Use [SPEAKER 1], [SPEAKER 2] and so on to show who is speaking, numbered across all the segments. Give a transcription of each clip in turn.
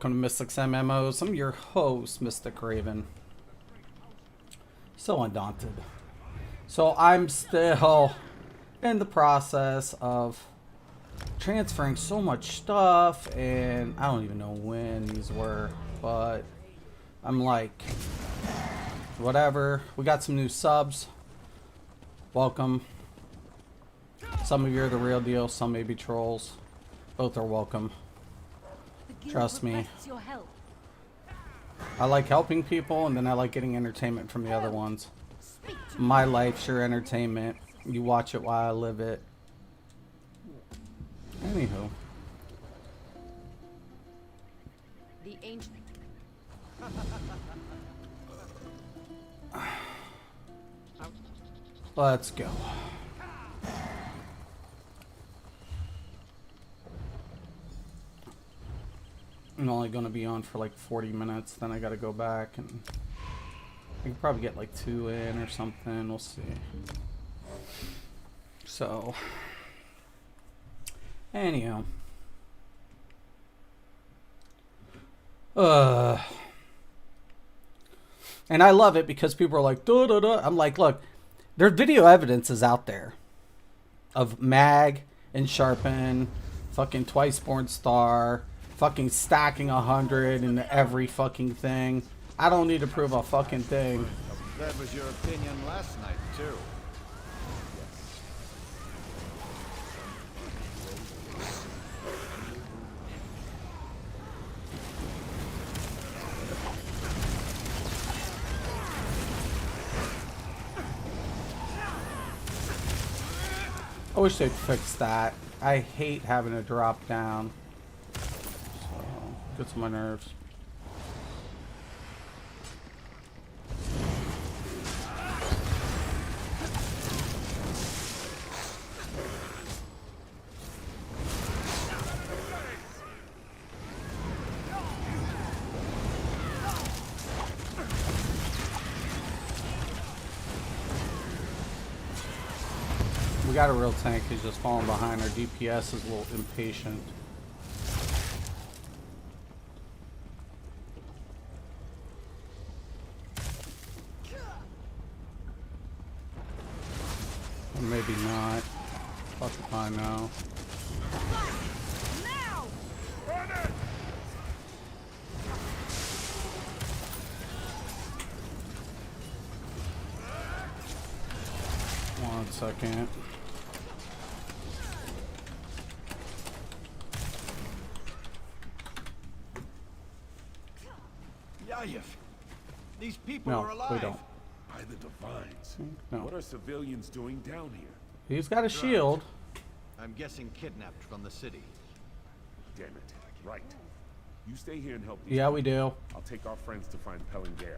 [SPEAKER 1] Welcome to Mystics MMOs. I'm your host, Mystic Raven. Sooo Undaunted. So I'm still in the process of transferring so much stuff, and I don't even know when these were, but I'm like, whatever. We got some new subs. Welcome. Some of you are the real deal, some may be trolls. Both are welcome. Trust me. I like helping people, and then I like getting entertainment from the other ones. My life's your entertainment. You watch it while I live it. Anywho.
[SPEAKER 2] The ancient.
[SPEAKER 1] Let's go. I'm only going to be on for like 40 minutes, then I got to go back, and I can probably get like 2 in or something. We'll see. So, anyhow. And I love it because people are like, duh, duh, duh. I'm like, look, there's video evidence is out there of Mag and Sharpen, fucking Twice Born Star, fucking stacking 100 in every fucking thing. I don't need to prove a fucking thing.
[SPEAKER 3] That was your opinion last night, too.
[SPEAKER 1] I wish they'd fix that. I hate having to drop down. So, gets on my nerves. We got a real tank. He's just falling behind. Our DPS is a little impatient. Or maybe not. Fuck if I know. One second.
[SPEAKER 3] These people
[SPEAKER 1] No,
[SPEAKER 3] are alive.
[SPEAKER 1] we don't.
[SPEAKER 4] By the divines.
[SPEAKER 1] No.
[SPEAKER 4] What are civilians doing down here?
[SPEAKER 1] He's got a shield.
[SPEAKER 3] I'm guessing kidnapped from the city.
[SPEAKER 4] Damn it. Right. You stay here and help these
[SPEAKER 1] Yeah,
[SPEAKER 4] people.
[SPEAKER 1] we do.
[SPEAKER 4] I'll take our friends to find Pellinger.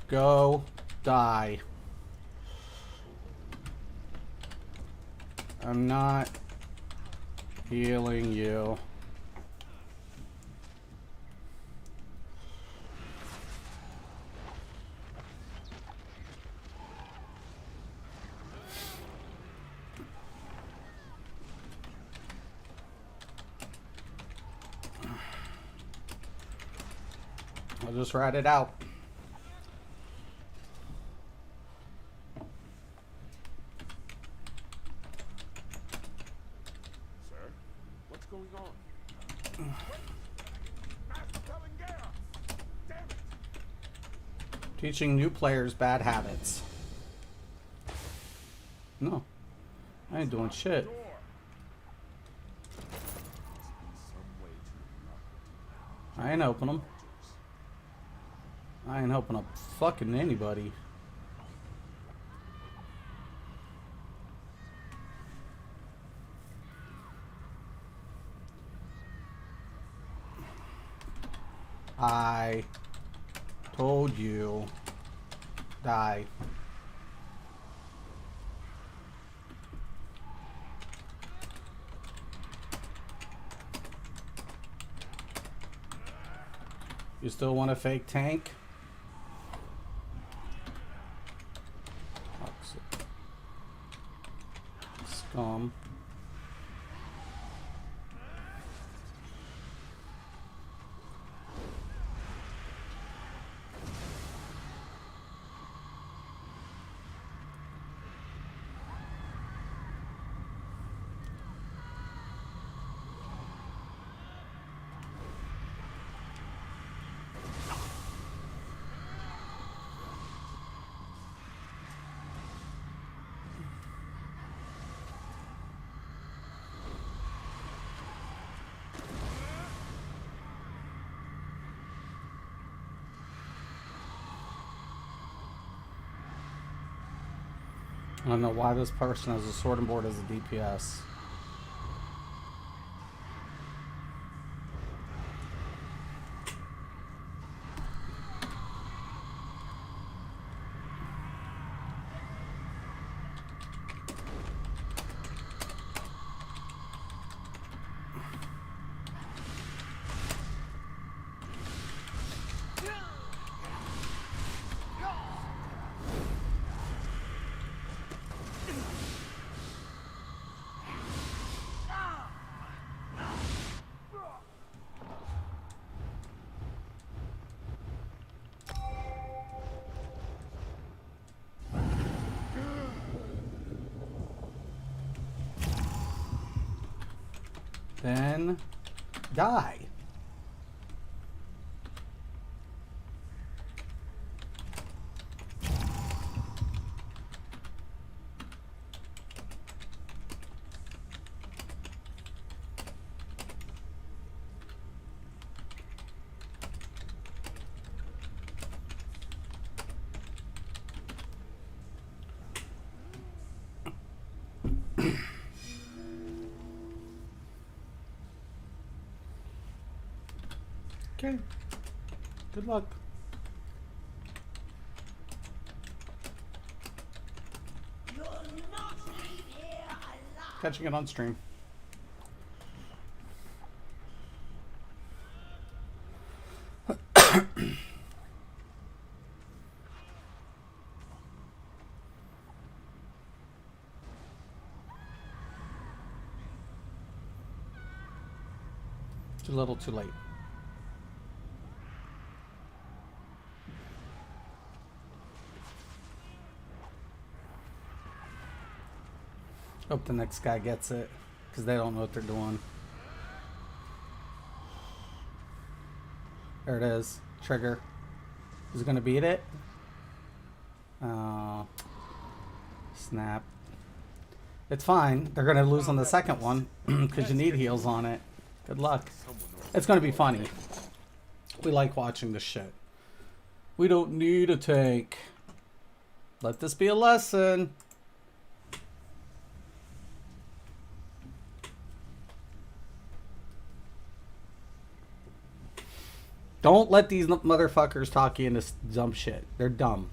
[SPEAKER 1] Go die. I'm not healing you. I'll just ride it out.
[SPEAKER 4] Sir? What's going on? Damn it!
[SPEAKER 1] Teaching new players bad habits. No. I ain't doing shit.
[SPEAKER 4] Door. Must be some way to unlock it.
[SPEAKER 1] I ain't open them. I ain't open up fucking anybody. I told you. Die. You still want a fake tank? Scum. I don't know why this person has a sword and board as a DPS. Then die. Okay. Good luck. Catching it on stream. Too little, too late. Hope the next guy gets it, because they don't know what they're doing. There it is. Trigger. Who's it going to beat it? Oh. Snap. It's fine. They're going to lose on the second one, because you need heals on it. Good luck. It's going to be funny. We like watching this shit. We don't need a tank. Let this be a lesson. Don't let these motherfuckers talk you into dumb shit. They're dumb.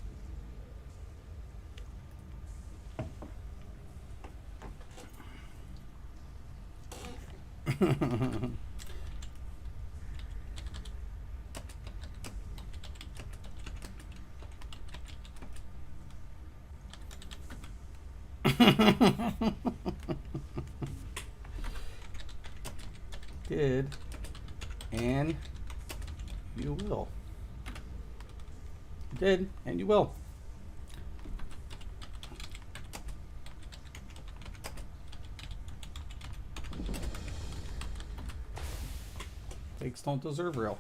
[SPEAKER 1] Did. And you will. You did, and you will. Fakes don't deserve real.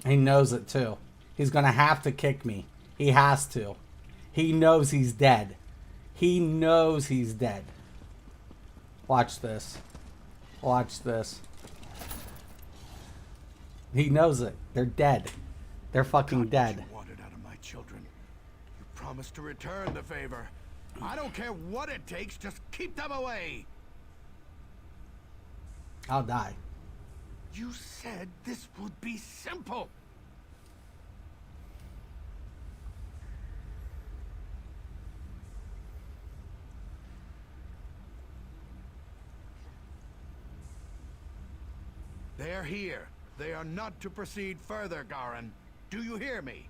[SPEAKER 1] He knows it too. He's gonna have to kick me. He has to. He knows he's dead. He knows he's dead. Watch this. Watch this. He knows it. They're dead. They're fucking dead.
[SPEAKER 3] What you wanted out of my children. You promised to return the favor. I don't care what it takes. Just keep them away.
[SPEAKER 1] I'll die.
[SPEAKER 3] You said this would be simple. They're here. They are not to proceed further, Garin. Do you hear me?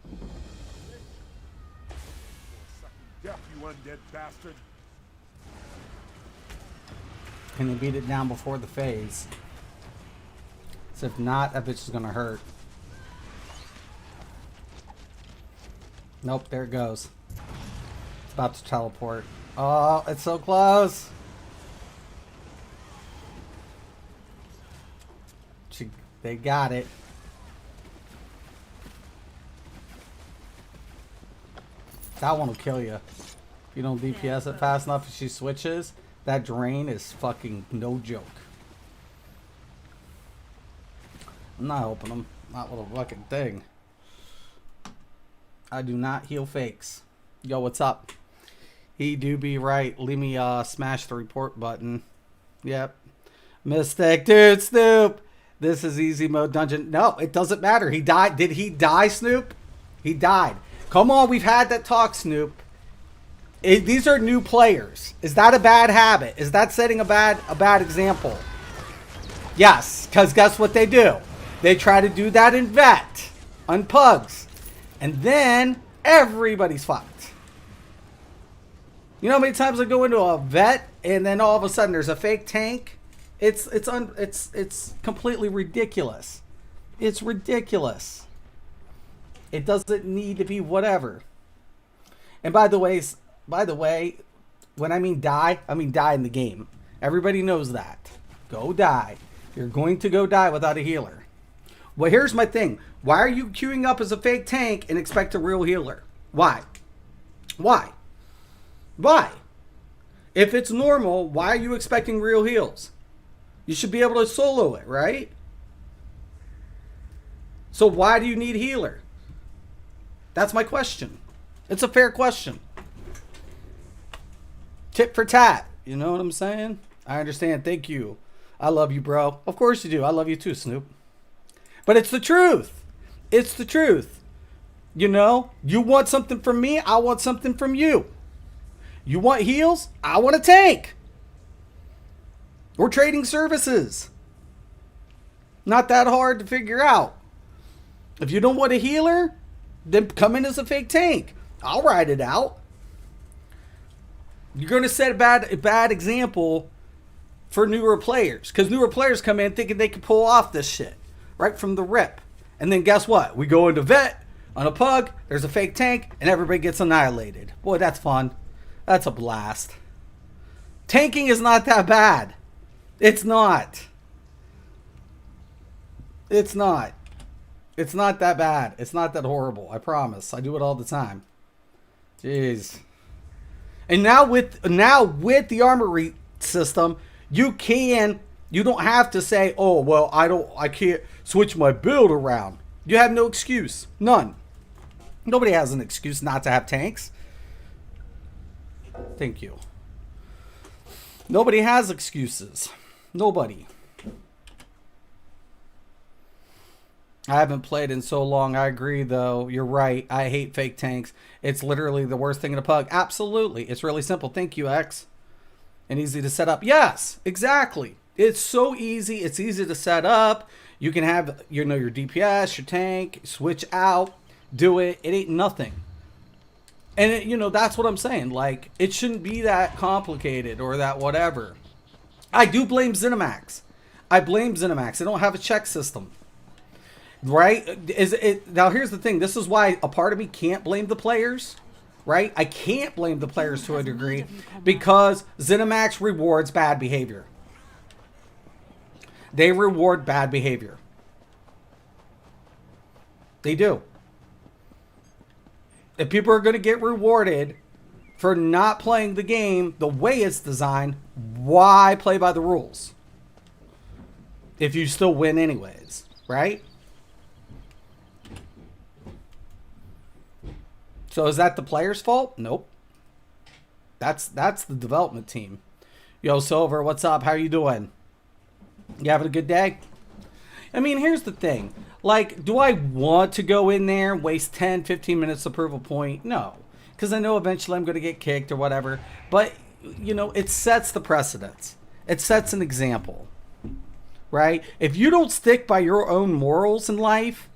[SPEAKER 4] Death, you undead bastard.
[SPEAKER 1] Can he beat it down before the phase? So if not, that bitch is gonna hurt. Nope, there it goes. It's about to teleport. Oh, it's so close. They got it. That one will kill you. If you don't DPS it fast enough if she switches, that drain is fucking no joke. I'm not helping him. Not with a fucking thing. I do not heal fakes. Yo, what's up? He do be right. Leave me smash the report button. Yep. Mystic, dude, Snoop. This is easy mode dungeon. No, it doesn't matter. He died. Did he die, Snoop? He died. Come on, we've had that talk, Snoop. These are new players. Is that a bad habit? Is that setting a bad example? Yes, because guess what they do? They try to do that in vet, on pugs, and then everybody's fucked. You know how many times I go into a vet and then all of a sudden there's a fake tank? It's completely ridiculous. It's ridiculous. It doesn't need to be whatever. And by the way, when I mean die in the game. Everybody knows that. Go die. You're going to go die without a healer. Well, here's my thing. Why are you queuing up as a fake tank and expect a real healer? Why? Why? Why? If it's normal, why are you expecting real heals? You should be able to solo it, right? So why do you need healer? That's my question. It's a fair question. Tit for tat. You know what I'm saying? I understand. Thank you. I love you, bro. Of course you do. I love you too, Snoop. But it's the truth. It's the truth. You know, you want something from me, I want something from you. You want heals, I want a tank. We're trading services. Not that hard to figure out. If you don't want a healer, then come in as a fake tank. I'll ride it out. You're going to set a bad example for newer players. Because newer players come in thinking they can pull off this shit. Right from the rip. And then guess what? We go into vet on a pug. There's a fake tank. And everybody gets annihilated. Boy, that's fun. That's a blast. Tanking is not that bad. It's not. It's not. It's not that bad. It's not that horrible. I promise. I do it all the time. Jeez. And now with the armory system, you don't have to say, oh, well, I can't switch my build around. You have no excuse. None. Nobody has an excuse not to have tanks. Thank you. Nobody has excuses. Nobody. I haven't played in so long. I agree, though. You're right. I hate fake tanks. It's literally the worst thing in a pug. Absolutely. It's really simple. Thank you, X. And easy to set up. Yes, exactly. It's so easy. It's easy to set up. You can have, your DPS, your tank, switch out, do it. It ain't nothing. And, that's what I'm saying. Like, it shouldn't be that complicated or that whatever. I do blame ZeniMax. I blame ZeniMax. They don't have a check system. Right? Now, here's the thing. This is why a part of me can't blame the players. Right? I can't blame the players to a degree because ZeniMax rewards bad behavior. They reward bad behavior. They do. If people are going to get rewarded for not playing the game the way it's designed, why play by the rules? If you still win anyways, right? So is that the player's fault? Nope. That's the development team. Yo, Silver, what's up? How you doing? You having a good day? I mean, here's the thing. Like, do I want to go in there and waste 10, 15 minutes to prove a point? No. Because I know eventually I'm going to get kicked or whatever. But, it sets the precedence. It sets an example. Right? If you don't stick by your own morals in life,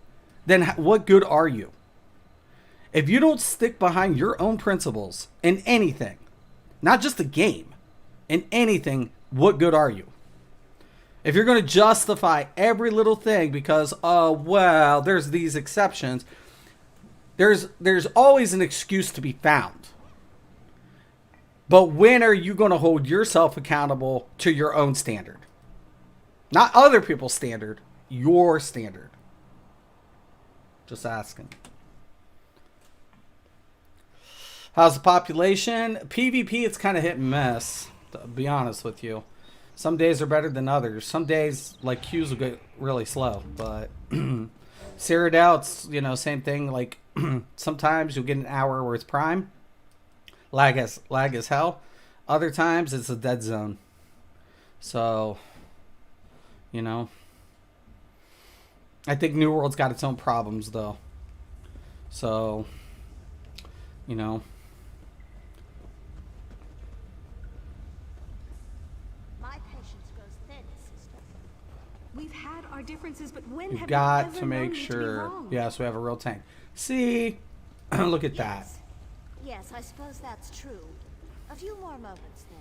[SPEAKER 1] then what good are you? If you don't stick behind your own principles in anything, not just the game, in anything, what good are you? If you're going to justify every little thing because, well, there's these exceptions, there's always an excuse to be found. But when are you going to hold yourself accountable to your own standard? Not other people's standard, your standard. Just asking. How's the population? PvP, it's kind of hit and miss, to be honest with you. Some days are better than others. Some days, like, queues will get really slow. But Cyrodiil, it's, you know, same thing. Like, sometimes you'll get an hour where it's prime. Lag as hell. Other times, it's a dead zone. So, you know. I think New World's got its own problems, though. So, you know.
[SPEAKER 2] My patience grows thin, sister.
[SPEAKER 5] We've had our differences, but when
[SPEAKER 1] You've
[SPEAKER 5] have
[SPEAKER 1] got
[SPEAKER 5] you ever
[SPEAKER 1] to make
[SPEAKER 5] known me to be
[SPEAKER 1] sure.
[SPEAKER 5] wrong?
[SPEAKER 1] Yes, we have a real tank. See? Look at that.
[SPEAKER 2] Yes. Yes, I suppose that's true. A few more moments then.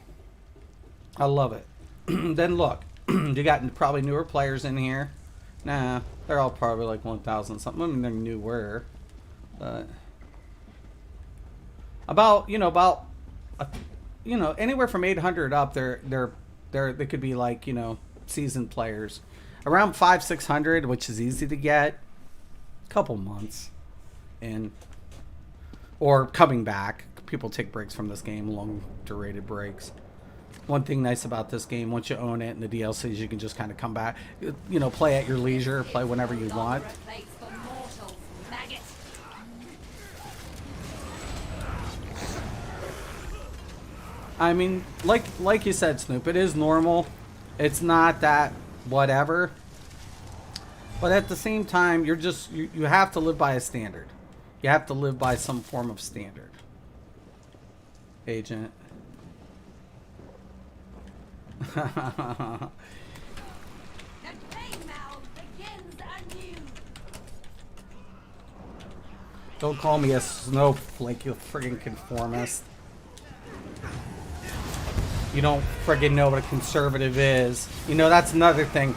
[SPEAKER 1] I love it. Then look. You got probably newer players in here. Nah, they're all probably like 1,000 something. I mean, they're newer. But about, you know, anywhere from 800 up, they could be like, you know, seasoned players. Around 500-600, which is easy to get. Couple months. And or coming back. People take breaks from this game, long durated breaks. One thing nice about this game, once you own it and the DLCs, you can just kind of come back, you know, play at your leisure, play whenever you want. I mean, like you said, Snoop, it is normal. It's not that whatever. But at the same time, you have to live by a standard. You have to live by some form of standard. Agent.
[SPEAKER 2] The game now begins anew.
[SPEAKER 1] Don't call me a snowflake, you friggin' conformist. You don't friggin' know what a conservative is. You know, that's another thing.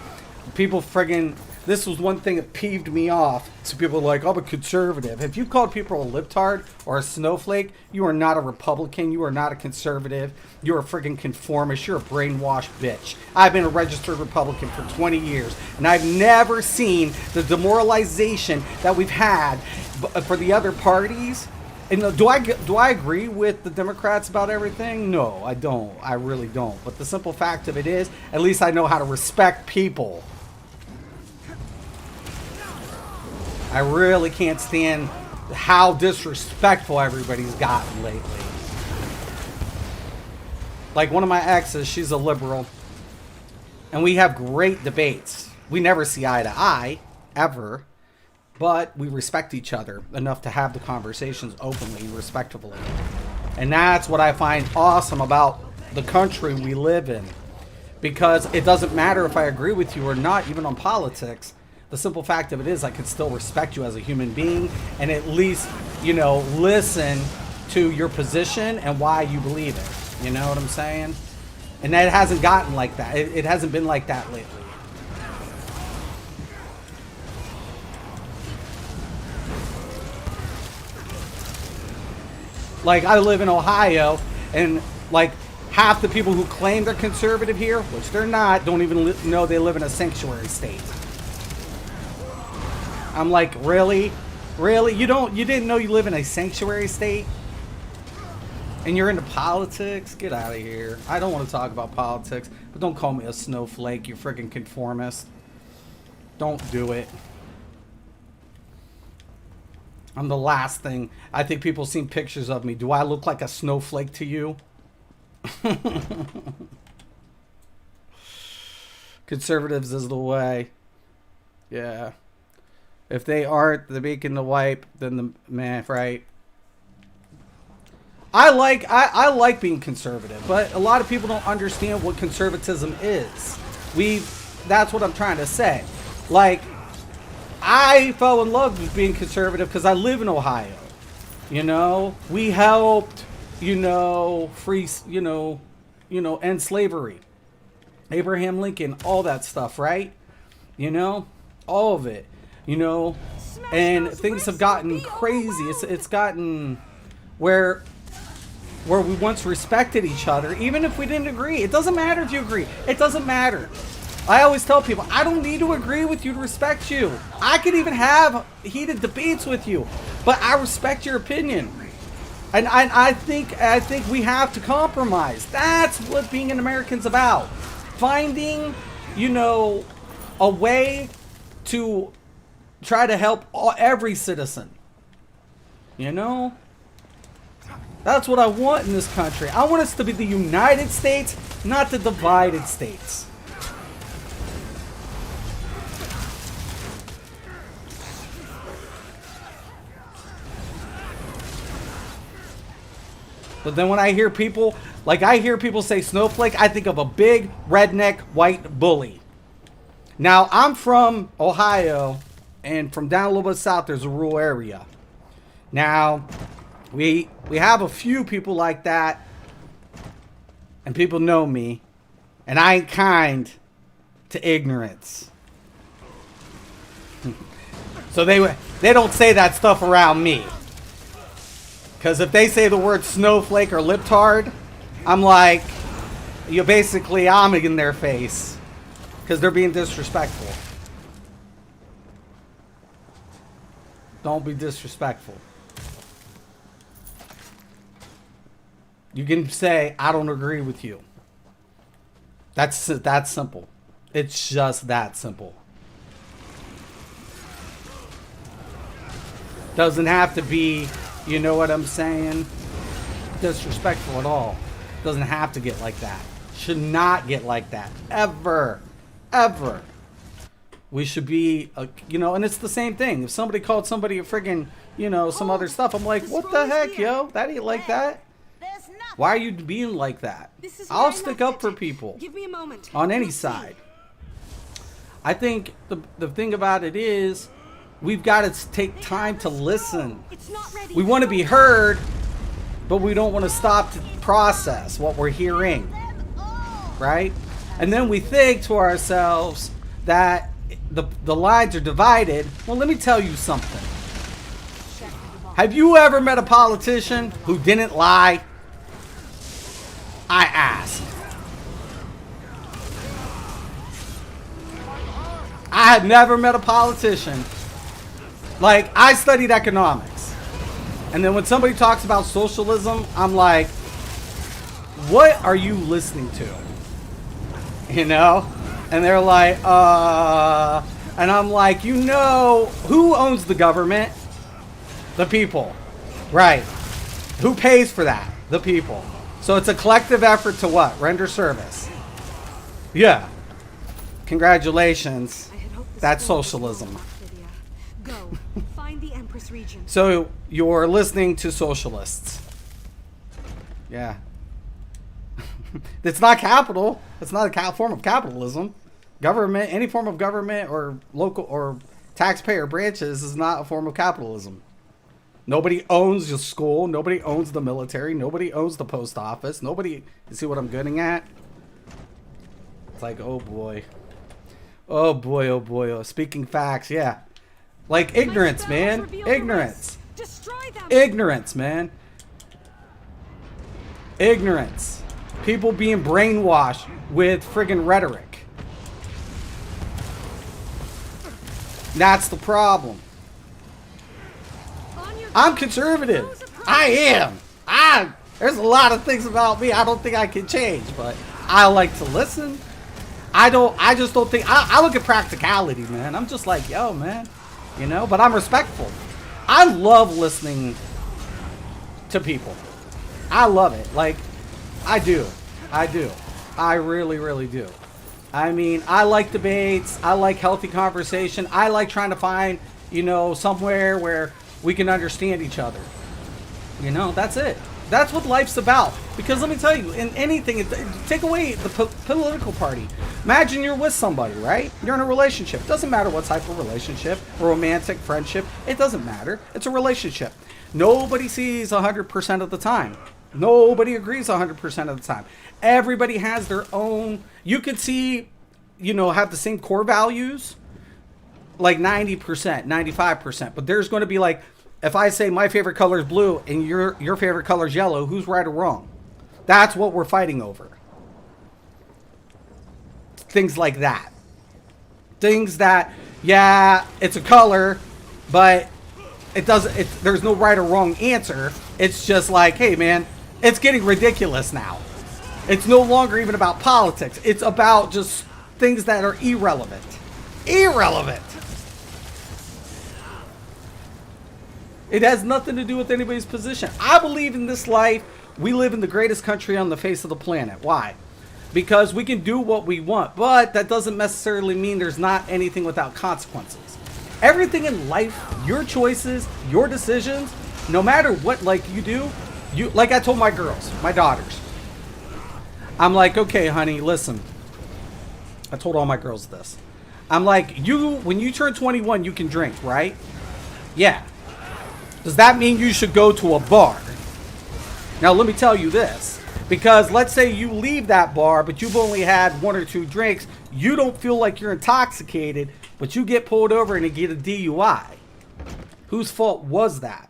[SPEAKER 1] People friggin'... This was one thing that peeved me off. So people are like, I'm a conservative. If you called people a libtard or a snowflake, you are not a Republican. You are not a conservative. You're a friggin' conformist. You're a brainwashed bitch. I've been a registered Republican for 20 years. And I've never seen the demoralization that we've had for the other parties. And do I agree with the Democrats about everything? No, I don't. I really don't. But the simple fact of it is, at least I know how to respect people. I really can't stand how disrespectful everybody's gotten lately. Like one of my exes, she's a liberal. And we have great debates. We never see eye to eye, ever. But we respect each other enough to have the conversations openly and respectfully. And that's what I find awesome about the country we live in. Because it doesn't matter if I agree with you or not, even on politics. The simple fact of it is I can still respect you as a human being and at least, you know, listen to your position and why you believe it. You know what I'm saying? And that hasn't gotten like that. It hasn't been like that lately. Like, I live in Ohio, and, like, half the people who claim they're conservative here, which they're not, don't even know they live in a sanctuary state. I'm like, really? Really? You didn't know you live in a sanctuary state? And you're into politics? Get out of here. I don't want to talk about politics, but don't call me a snowflake, you freaking conformist. Don't do it. I'm the last thing. I think people seen pictures of me. Do I look like a snowflake to you? Conservatives is the way. Yeah. If they aren't the beacon to wipe, then the man, right? I like being conservative, but a lot of people don't understand what conservatism is. That's what I'm trying to say. Like, I fell in love with being conservative because I live in Ohio. You know, we helped, you know, free, you know, end slavery. Abraham Lincoln, all that stuff, right? You know, all of it, you know, and things have gotten crazy. It's gotten where we once respected each other, even if we didn't agree. It doesn't matter if you agree. It doesn't matter. I always tell people, I don't need to agree with you to respect you. I could even have heated debates with you, but I respect your opinion. And I think we have to compromise. That's what being an American's about. Finding, you know, a way to try to help every citizen. You know? That's what I want in this country. I want us to be the United States, not the divided states. But then when I hear people, like I hear people say snowflake, I think of a big redneck white bully. Now, I'm from Ohio, and from down a little bit south, there's a rural area. Now, we have a few people like that, and people know me, and I ain't kind to ignorance. So they don't say that stuff around me. Because if they say the word snowflake or libtard, I'm like, you basically, I'm in their face. Because they're being disrespectful. Don't be disrespectful. You can say, I don't agree with you. That's simple. It's just that simple. Doesn't have to be, you know what I'm saying, disrespectful at all. Doesn't have to get like that. Should not get like that. Ever. Ever. We should be, you know, and it's the same thing. If somebody called somebody a friggin', you know, some other stuff, I'm like, what the heck, yo? That ain't like that. Why are you being like that? I'll stick up for people.
[SPEAKER 5] Give me a moment.
[SPEAKER 1] On any side. I think the thing about it is, we've got to take time to listen. We want to be heard, but we don't want to stop to process what we're hearing. Right? And then we think to ourselves that the lines are divided. Well, let me tell you something. Have you ever met a politician who didn't lie? I ask. I had never met a politician. Like, I studied economics. And then when somebody talks about socialism, I'm like, what are you listening to? You know? And they're like, and I'm like, you know, who owns the government? The people. Right. Who pays for that? The people. So it's a collective effort to what? Render service. Yeah. Congratulations. That's socialism.
[SPEAKER 5] Go. Find the Empress region.
[SPEAKER 1] So you're listening to socialists. Yeah. It's not capital. It's not a form of capitalism. Government, any form of government or local or taxpayer branches is not a form of capitalism. Nobody owns the school. Nobody owns the military. Nobody owns the post office. Nobody. You see what I'm getting at? It's like, oh boy. Oh boy, oh boy. Oh, speaking facts, yeah. Like ignorance, man. Ignorance. Ignorance, man. Ignorance. People being brainwashed with friggin' rhetoric. That's the problem. I'm conservative. I am. There's a lot of things about me I don't think I can change, but I like to listen. I just don't think, I look at practicality, man. I'm just like, yo, man, you know, but I'm respectful. I love listening to people. I love it. Like, I do. I really, really do. I mean, I like debates. I like healthy conversation. I like trying to find, you know, somewhere where we can understand each other. You know, that's it. That's what life's about. Because let me tell you, in anything, take away the political party. Imagine you're with somebody, right? You're in a relationship. Doesn't matter what type of relationship, romantic, friendship. It doesn't matter. It's a relationship. Nobody sees 100% of the time. Nobody agrees 100% of the time. Everybody has their own. You could see, you know, have the same core values, like 90%, 95%. But there's going to be like, if I say my favorite color is blue and your favorite color is yellow, who's right or wrong? That's what we're fighting over. Things like that. Things that, yeah, it's a color, but it doesn't. There's no right or wrong answer. It's just like, hey, man, it's getting ridiculous now. It's no longer even about politics. It's about just things that are irrelevant. Irrelevant. It has nothing to do with anybody's position. I believe in this life, we live in the greatest country on the face of the planet. Why? Because we can do what we want, but that doesn't necessarily mean there's not anything without consequences. Everything in life, your choices, your decisions, no matter what, like you do, like I told my girls, my daughters, I'm like, okay, honey, listen. I told all my girls this. I'm like, when you turn 21, you can drink, right? Yeah. Does that mean you should go to a bar? Now, let me tell you this. Because let's say you leave that bar, but you've only had 1 or 2 drinks. You don't feel like you're intoxicated, but you get pulled over and you get a DUI. Whose fault was that?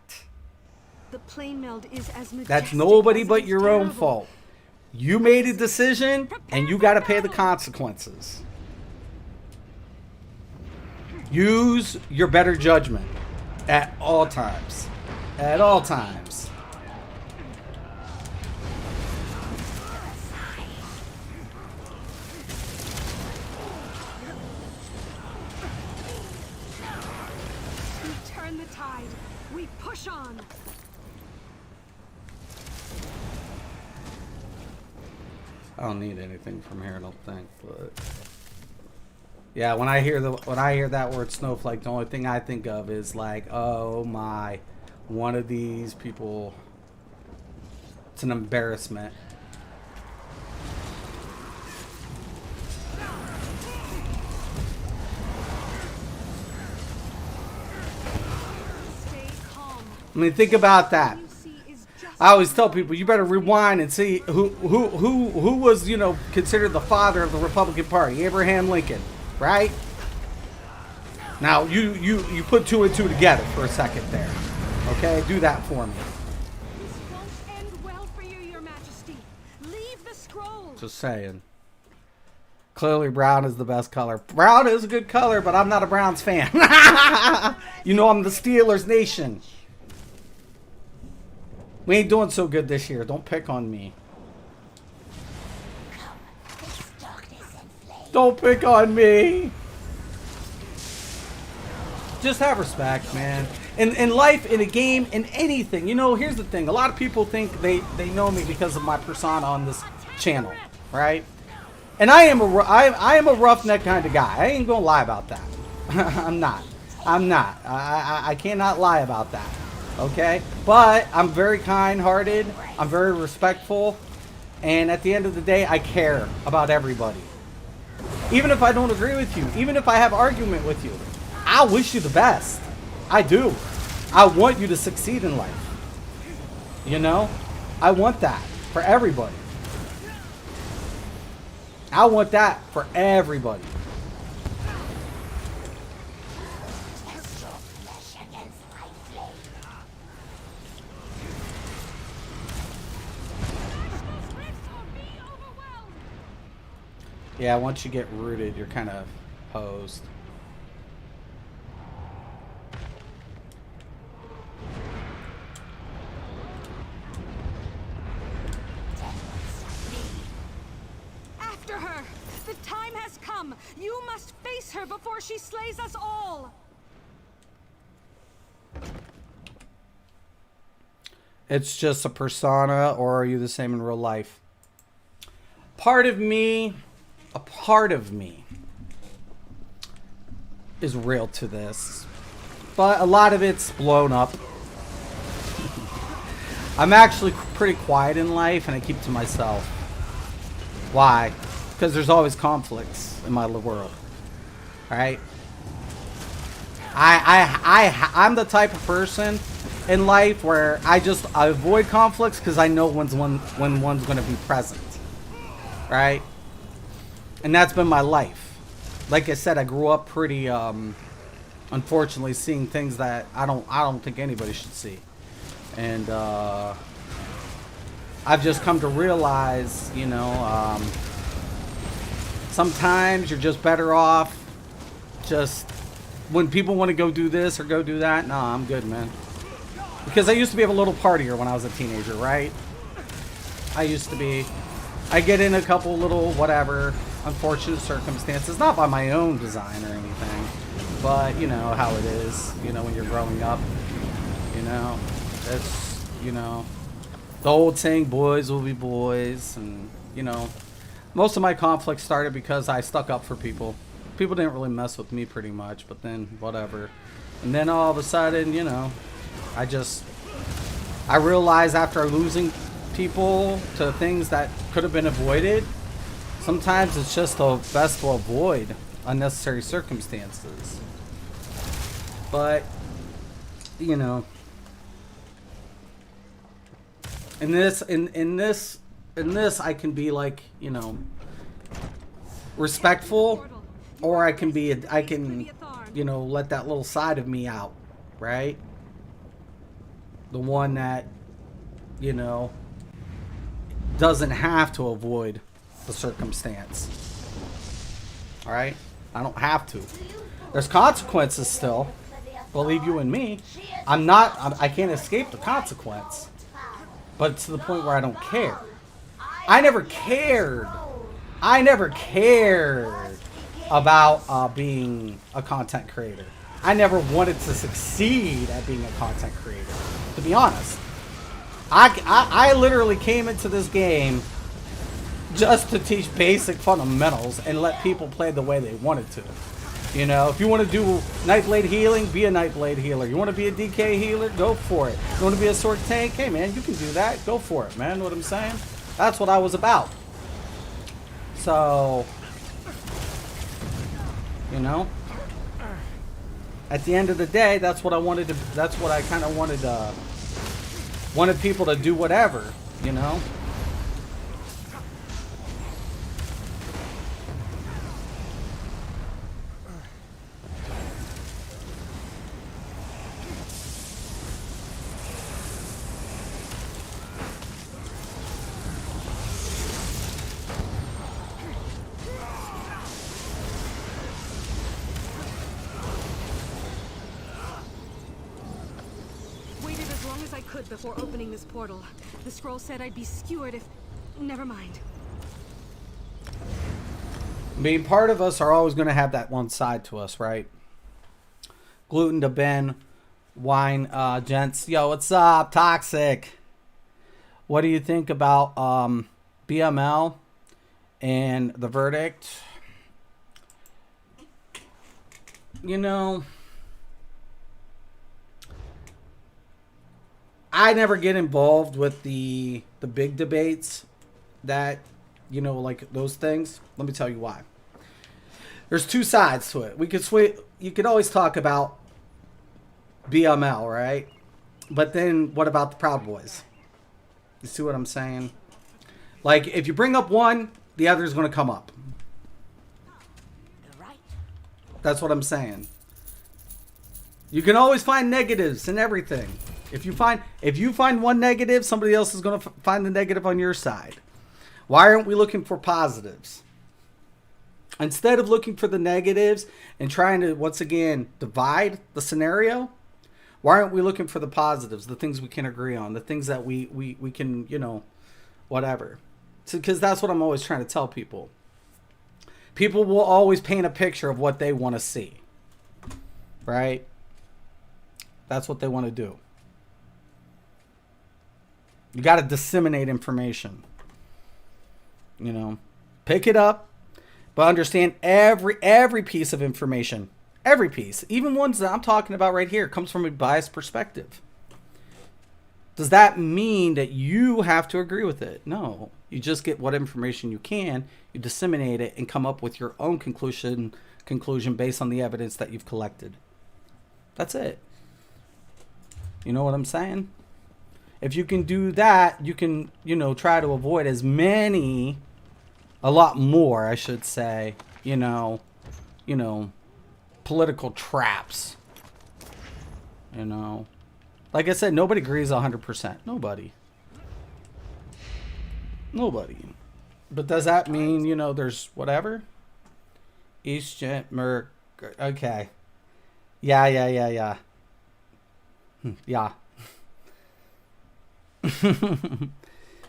[SPEAKER 5] The plane meld is as majestic.
[SPEAKER 1] That's nobody
[SPEAKER 5] as
[SPEAKER 1] but
[SPEAKER 5] it is
[SPEAKER 1] your own
[SPEAKER 5] terrible.
[SPEAKER 1] fault. You made a decision, and you got to pay the consequences. Use your better judgment at all times. At all times.
[SPEAKER 5] We turn the tide. We push on.
[SPEAKER 1] I don't need anything from here, I don't think, but yeah, when I hear that word snowflake, the only thing I think of is like, oh my, one of these people. It's an embarrassment.
[SPEAKER 5] Stay calm.
[SPEAKER 1] I mean, think about that.
[SPEAKER 5] You see is just
[SPEAKER 1] I always tell people, you better rewind and see who was, considered the father of the Republican Party, Abraham Lincoln, right? Now, you put 2 and 2 together for a second there, okay? Do that for me.
[SPEAKER 5] This won't end well for you, Your Majesty. Leave the scroll.
[SPEAKER 1] Just saying. Clearly, brown is the best color. Brown is a good color, but I'm not a Browns fan. You know I'm the Steelers nation. We ain't doing so good this year. Don't pick on me. Don't pick on me. Just have respect, man. In life, in a game, in anything. Here's the thing. A lot of people think they know me because of my persona on this channel, right? And I am a roughneck kind of guy. I ain't gonna lie about that. I'm not. I cannot lie about that. Okay? But I'm very kind-hearted. I'm very respectful. And at the end of the day, I care about everybody. Even if I don't agree with you. Even if I have argument with you. I wish you the best. I do. I want you to succeed in life. I want that for everybody. I want that for everybody. Yeah, once you get rooted, you're kind of posed.
[SPEAKER 5] After her! The time has come! You must face her before she slays us all!
[SPEAKER 1] It's just a persona, or are you the same in real life? A part of me is real to this, but a lot of it's blown up. I'm actually pretty quiet in life, and I keep to myself. Why? Because there's always conflicts in my world, right? I'm the type of person in life where I avoid conflicts because I know when one's going to be present, right? And that's been my life. Like I said, I grew up pretty, unfortunately, seeing things that I don't think anybody should see, and I've just come to realize, sometimes you're just better off just when people want to go do this or go do that, nah, I'm good, man. Because I used to be a little partier when I was a teenager, right? I used to be. I get in a couple little whatever unfortunate circumstances, not by my own design or anything, but you know how it is, you know, when you're growing up, you know, it's, you know, the old saying, boys will be boys, and, you know, most of my conflicts started because I stuck up for people. People didn't really mess with me pretty much, but then whatever. And then all of a sudden, you know, I realized after losing people to things that could have been avoided, sometimes it's just best to avoid unnecessary circumstances. But, you know, in this I can be like, you know, respectful, or I can, you know, let that little side of me out, right? The one that, you know, doesn't have to avoid the circumstance. All right? I don't have to. There's consequences still. Believe you and me. I can't escape the consequence. But it's to the point where I don't care. I never cared about being a content creator. I never wanted to succeed at being a content creator, to be honest. I literally came into this game just to teach basic fundamentals and let people play the way they wanted to. You know, if you want to do Nightblade healing, be a Nightblade healer. You want to be a DK healer, go for it. You want to be a sword tank, hey man, you can do that. Go for it, man. Know what I'm saying? That's what I was about. So, you know, at the end of the day, that's what I wanted to. That's what I kind of wanted. Wanted people to do whatever, you know.
[SPEAKER 5] Before opening this portal, the scroll said I'd be skewered if... Never mind.
[SPEAKER 1] I mean, part of us are always going to have that one side to us, right? Gluten to Ben, wine, gents. Yo, what's up? Toxic. What do you think about BML and the verdict? You know, I never get involved with the big debates that, you know, like those things. Let me tell you why. There's two sides to it. You could always talk about BML, right? But then what about the Proud Boys? You see what I'm saying? Like, if you bring up one, the other is going to come up. That's what I'm saying. You can always find negatives in everything. If you find one negative, somebody else is going to find the negative on your side. Why aren't we looking for positives? Instead of looking for the negatives and trying to, once again, divide the scenario, why aren't we looking for the positives, the things we can agree on, the things that we can, you know, whatever. Because that's what I'm always trying to tell people. People will always paint a picture of what they want to see. Right? That's what they want to do. You got to disseminate information. You know, pick it up, but understand every piece of information, every piece, even ones that I'm talking about right here, comes from a biased perspective. Does that mean that you have to agree with it? No, you just get what information you can, you disseminate it, and come up with your own conclusion based on the evidence that you've collected. That's it. You know what I'm saying? If you can do that, you can, you know, try to avoid a lot more, I should say, you know, political traps. You know, like I said, nobody agrees 100%. Nobody. But does that mean, you know, there's whatever? East Gent Merc. Okay. Yeah, yeah, yeah, yeah. Yeah.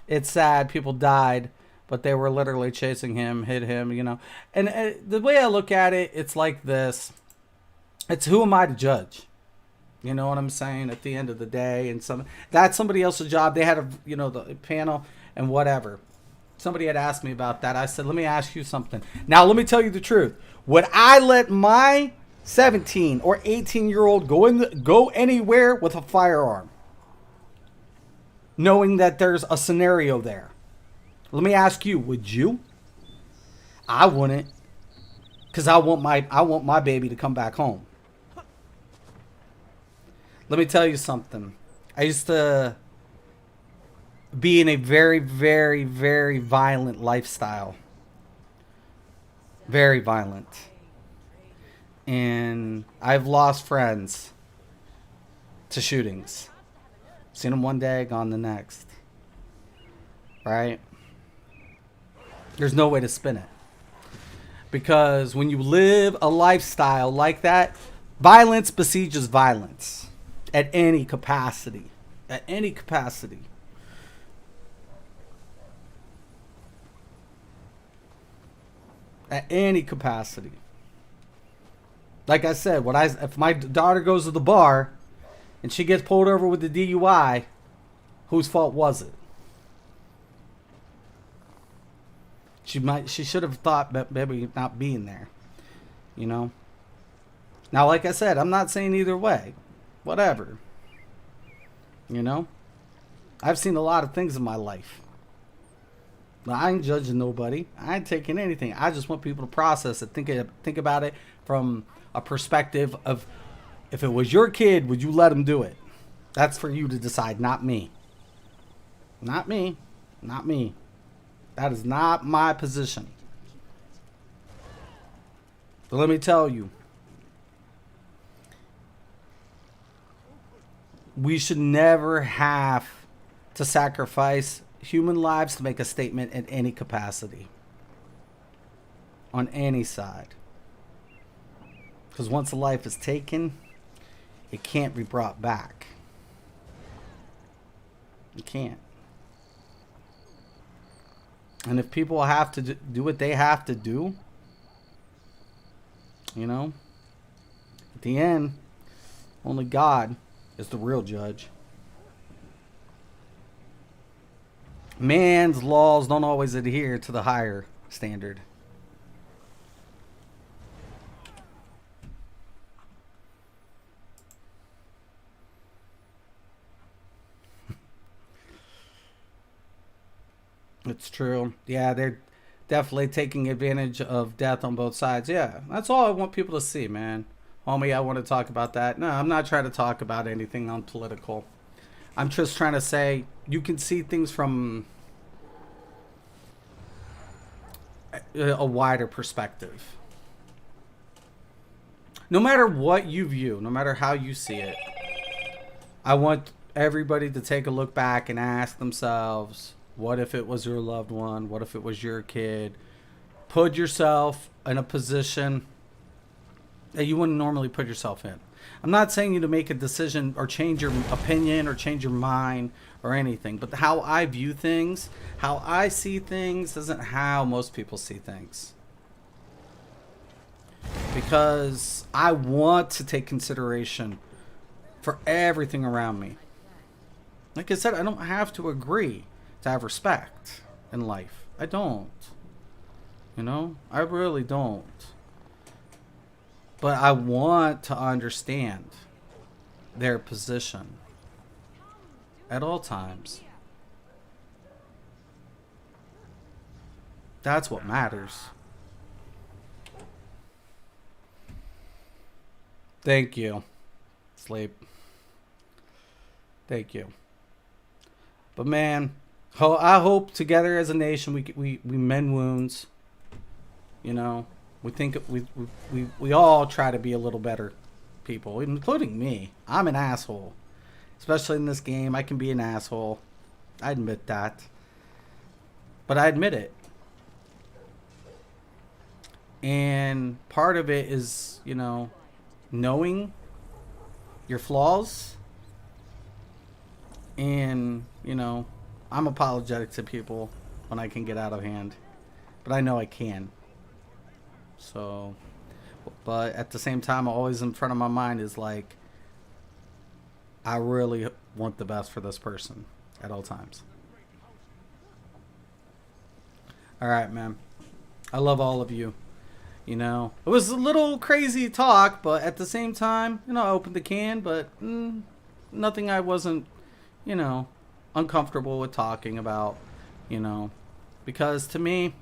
[SPEAKER 1] It's sad people died, but they were literally chasing him, hit him, you know. And the way I look at it, it's like this. It's who am I to judge? You know what I'm saying? At the end of the day, and that's somebody else's job. They had the panel and whatever. Somebody had asked me about that. I said, let me ask you something. Now, let me tell you the truth. Would I let my 17 or 18-year-old go anywhere with a firearm, knowing that there's a scenario there? Let me ask you, would you? I wouldn't, because I want my baby to come back home. Let me tell you something. I used to be in a very, very, very violent lifestyle. Very violent. And I've lost friends to shootings. Seen them one day, gone the next. Right? There's no way to spin it. Because when you live a lifestyle like that, violence besieges violence. At any capacity. At any capacity. At any capacity. Like I said, if my daughter goes to the bar and she gets pulled over with the DUI, whose fault was it? She should have thought maybe not being there. You know? Now, like I said, I'm not saying either way. Whatever. You know? I've seen a lot of things in my life. I ain't judging nobody. I ain't taking anything. I just want people to process it. Think about it from a perspective of, if it was your kid, would you let him do it? That's for you to decide, not me. Not me. Not me. That is not my position. But let me tell you, we should never have to sacrifice human lives to make a statement in any capacity. On any side. Because once a life is taken, it can't be brought back. You can't. And if people have to do what they have to do, you know, at the end, only God is the real judge. Man's laws don't always adhere to the higher standard. It's true. Yeah, they're definitely taking advantage of death on both sides. Yeah, that's all I want people to see, man. Homie, I want to talk about that. No, I'm not trying to talk about anything unpolitical. I'm just trying to say you can see things from a wider perspective. No matter what you view, no matter how you see it, I want everybody to take a look back and ask themselves, what if it was your loved one? What if it was your kid? Put yourself in a position that you wouldn't normally put yourself in. I'm not saying you to make a decision or change your opinion or change your mind or anything, but how I view things, how I see things, isn't how most people see things. Because I want to take consideration for everything around me. Like I said, I don't have to agree to have respect in life. I don't. You know? I really don't. But I want to understand their position at all times. That's what matters. Thank you. Sleep. Thank you. But man, I hope together as a nation we mend wounds. You know, we all try to be a little better people, including me. I'm an asshole. Especially in this game, I can be an asshole. I admit that. But I admit it. And part of it is, you know, knowing your flaws. And, you know, I'm apologetic to people when I can get out of hand. But I know I can. So, but at the same time, always in front of my mind is like, I really want the best for this person at all times. Alright, man. I love all of you. You know, it was a little crazy talk, but at the same time, you know, I opened the can, but nothing I wasn't, you know, uncomfortable with talking about, you know, because to me,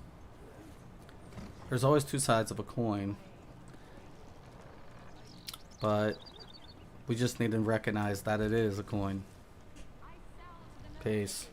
[SPEAKER 1] there's always two sides of a coin, but we just need to recognize that it is a coin. Peace.